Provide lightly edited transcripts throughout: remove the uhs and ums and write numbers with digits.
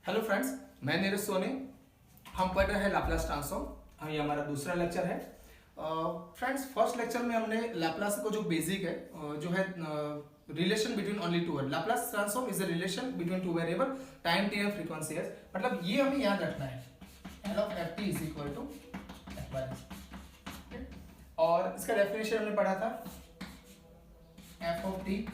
Hello friends, मैं नीरज सोनी। हम पढ़ रहे हैं लैपलास ट्रांसफॉर्म। ये हमारा दूसरा लेक्चर है। फ्रेंड्स, फर्स्ट लेक्चर में हमने लैपलास को जो बेसिक है जो है relation between only two variable. Laplace transform is the relation between two variable time T and frequency S. मतलब ये हमें याद रखना है, L of F T is equal to F by S. और इसका डेफिनेशन हमने पढ़ा था, एफ ऑफ टी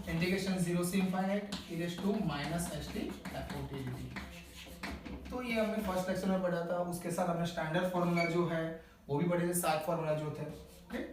इंटीग्रेशन 0 से infinite e raise to minus H T F O T D. तो ये हमने फर्स्ट लेक्चर में पढ़ा था। उसके साथ हमने स्टैंडर्ड फॉर्मूला जो है वो भी पढ़े थे, 7 फॉर्मूला जो थे। ओके,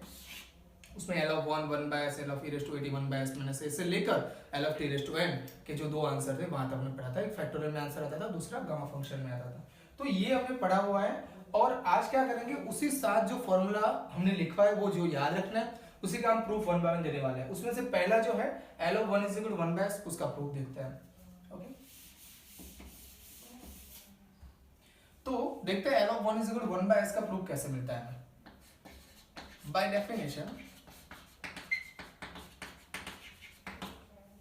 उसमें L of 1 by S, L of e raise to 81 by S minus से लेकर L of T raise to N के जो दो आंसर थे वहां तक हमने पढ़ा था। एक फैक्टोरियल में आंसर आता था, दूसरा गामा फंक्शन में आता था। तो ये हमने पढ़ा हुआ है। और आज क्या करेंगे, उसी साथ जो फॉर्मूला हमने लिखा है वो जो याद रखना है, उसी का हम प्रूफ 1 बाय 1 देने वाले हैं। उसमें से पहला जो है L of 1 is equal to 1 by S, उसका प्रूफ देखते हैं। ओके, तो देखते हैं L of 1 is equal to 1 by S का प्रूफ कैसे मिलता है। By definition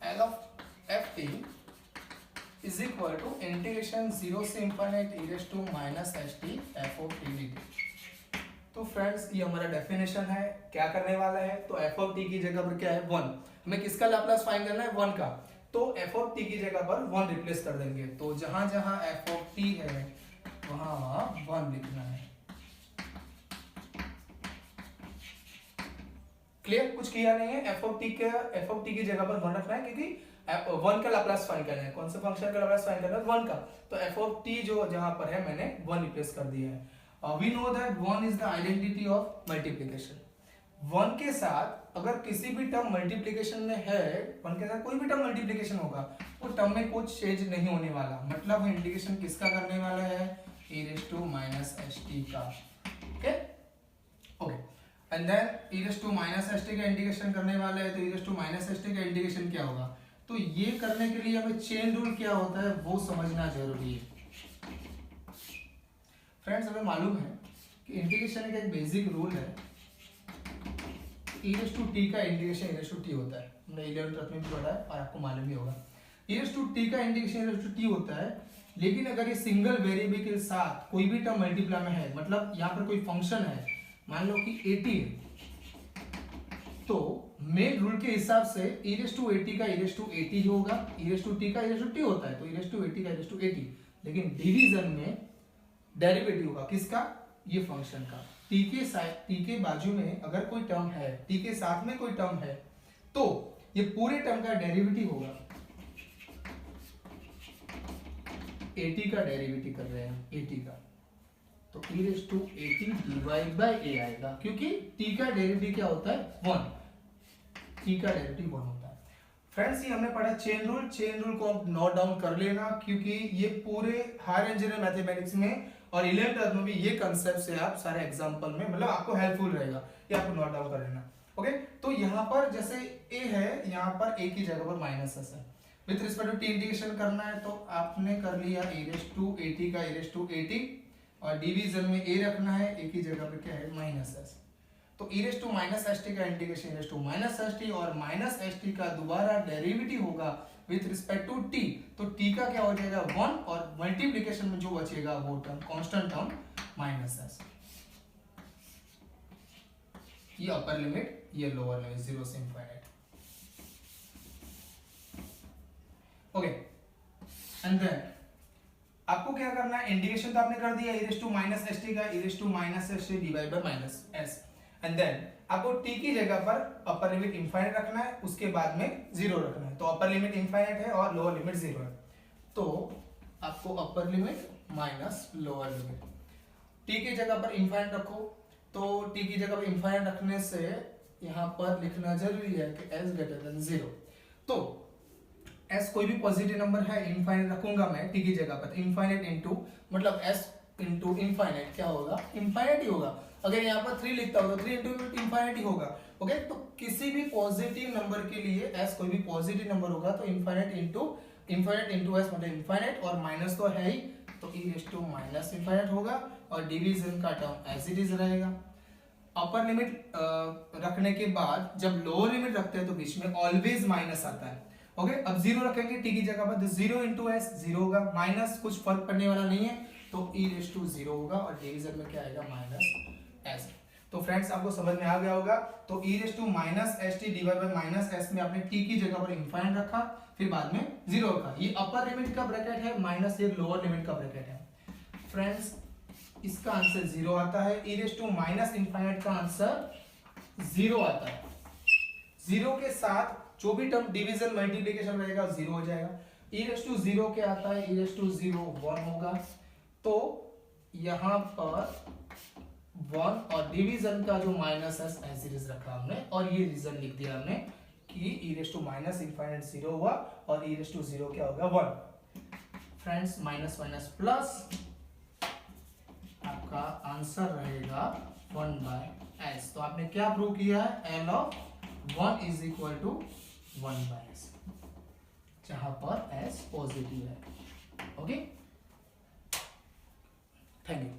L of F T is equal to integration 0 से infinite e raise to minus H T F of T D T. तो friends, ये हमारा definition है। क्या करने वाला है, तो एफ ऑफ टी की जगह पर क्या है 1। हमें किसका लैपलास फाइंड करना है, 1 का। तो एफ ऑफ टी की जगह पर 1 रिप्लेस कर देंगे। तो जहां जहां एफ ऑफ टी है वहां वहां 1 लिखना है। क्लियर, कुछ किया नहीं है। एफ ऑफ टी की जगह पर 1 रखना है, क्योंकि 1 का लैपलास फाइंड करना है। कौन से फंक्शन का लैपलास फाइंड करना है, 1 का। तो एफ ऑफ टी जो जहां पर है मैंने 1 रिप्लेस कर दिया है। We know that 1 is the identity of multiplication. 1 के साथ अगर किसी भी टर्म मल्टीप्लिकेशन में है, 1 के साथ कोई भी टर्म मल्टीप्लिकेशन होगा, वो टर्म में कुछ चेंज नहीं होने वाला। मतलब इंटीग्रेशन किसका करने वाला है, e raise to minus H T का। Okay okay, and then e raise to minus H T का इंटीग्रेशन करने वाला है। तो e raise to minus H T का इंटीग्रेशन क्या होगा, तो ये करने के लिए हमें चेन रूल क्या होता है वो समझना जरूरी है। फ्रेंड्स, हमें मालूम है कि इंटीग्रेशन का एक बेसिक रूल है, e रेज़ टू टी का integration e raise to t होता है। हमने 11th में भी पढ़ा है और आपको मालूम ही होगा। e रेज़ टू टी का integration e raise to t होता है। लेकिन अगर ये सिंगल वेरिएबल के साथ कोई भी टर्म मल्टीप्लाई में है, मतलब यहाँ पर कोई फंक्शन है, मान लो कि 80 है, तो मेन रूल के हिसाब से e रेज़ टू 80 का e रेज़ टू 80 होगा, e रेज़ टू टी का e रेज़ टू टी होता है, तो e रेज़ टू 80 का e रेज़ टू 80। लेकिन डिवीजन में डेरिवेटिव होगा किसका, ये फंक्शन का। टी के बाजू में अगर कोई टर्म है, टी के साथ में कोई टर्म है, तो ये पूरे टर्म का डेरिवेटिव होगा। 80 का डेरिवेटिव कर रहे हैं, 80 का, तो e raise to 80 divide by a आएगा, क्योंकि t का डेरिवेटिव क्या होता है 1। t का डेरिवेटिव 1 होता है। फ्रेंड्स, ये हमने पढ़ा चेन रूल। चेन रूल को आप नोट डाउन कर लेना, क्योंकि ये पूरे हायर इंजीनियर मैथमेटिक्स में और 11th में भी ये कंसेप्ट से आप सारे एग्जांपल में, मतलब आपको हेल्पफुल रहेगा। ये आपको नोट डाउन कर लेना। ओके, तो यहाँ पर जैसे a है, यहाँ पर a की जगह पर माइनस एस है। With respect to t integration करना है, तो आपने कर लिया e रेज़ टू 80 का e रेज़ टू 80, और डिवीजन में a रखना है, a की जगह पर क्या है माइनस एस। तो e raise to minus H T का integration e raise to minus H T, और माइनस एच टी का दोबारा डेरिवेटिव होगा विथ रिस्पेक्ट टू t। तो t का क्या हो जाएगा 1, और मल्टीप्लिकेशन में जो बचेगा वो term constant term minus S. ये अपर लिमिट, ये लोअर लिमिट 0 से इंफिनिट। ओके, एंड देन आपको क्या करना है, इंटीग्रेशन तो आपने कर दिया e raise to minus H T का e raise to minus H t divide by minus s. And then आपको t की जगह पर अपर लिमिट इंफाइनाइट रखना है, उसके बाद में 0 रखना है। तो अपर लिमिट इंफाइनाइट है और लोअर लिमिट 0 है, तो आपको upper limit minus lower limit. t की जगह पर इंफाइनाइट रखो, तो t की जगह पर इंफाइनाइट रखने से यहाँ पर लिखना जरूरी है कि s ग्रेटर देन 0। तो s कोई भी पॉजिटिव नंबर है, इंफाइनाइट रखूंगा मैं t की जगह पर। इंफाइनाइट इनटू मतलब s इनटू इंफाइनाइट क्या होगा, इंफाइनाइट ही होगा। अगर यहाँ पर 3 लिखता हो तो 3 इनटू इंफाइनाइट ही होगा। ओके, तो किसी भी पॉजिटिव नंबर के लिए s कोई भी पॉजिटिव नंबर होगा तो इंफाइनाइट इनटू s मतलब इंफाइनाइट, और माइनस तो है ही, तो e raise to minus infinite होगा, और डिवीजन का टर्म एज इट इज रहेगा। अपर लिमिट रखने के बाद जब लोअर लिमिट रखते हैं तो बीच में ऑलवेज माइनस आता है। ओके, अब जीरो रखेंगे टी की जगह पर, तो जीरो इंटू एस जीरो होगा, माइनस कुछ फर्क पड़ने वाला नहीं है तो ई रेस टू जीरो होगा और डिवीजन में क्या आएगा माइनस एस। तो फ्रेंड्स आपको समझ में आ गया होगा। तो E raise to minus S T divide by minus S में आपने टी की जगह पर इनफाइनाइट रखा, फिर बाद में जीरो रखा। ये अपर लिमिट का ब्रैकेट है, माइनस ये लोअर लिमिट का ब्रैकेट है। फ्रेंड्स इसका आंसर जीरो आता है, ई रेस टू माइनस इनफाइनाइट का आंसर जीरो आता है। जीरो के साथ जो भी टर्म डिवीजन मल्टीप्लिकेशन रहेगा जीरो हो जाएगा। ई रेस टू जीरो क्या आता है, ई रेस टू जीरो वन होगा। तो यहां पर वन और डिवीजन का जो माइनस है एज इट इज रखा हमने, और ये रीजन लिख दिया हमने कि E raise to minus infinite zero हुआ और ई रेस टू जीरो क्या होगा one. Friends minus minus plus, आपका आंसर रहेगा वन बाय एस। तो आपने क्या प्रूव किया है, L of one is equal to one by S, जहां पर एस पॉजिटिव है। Okay, thank you.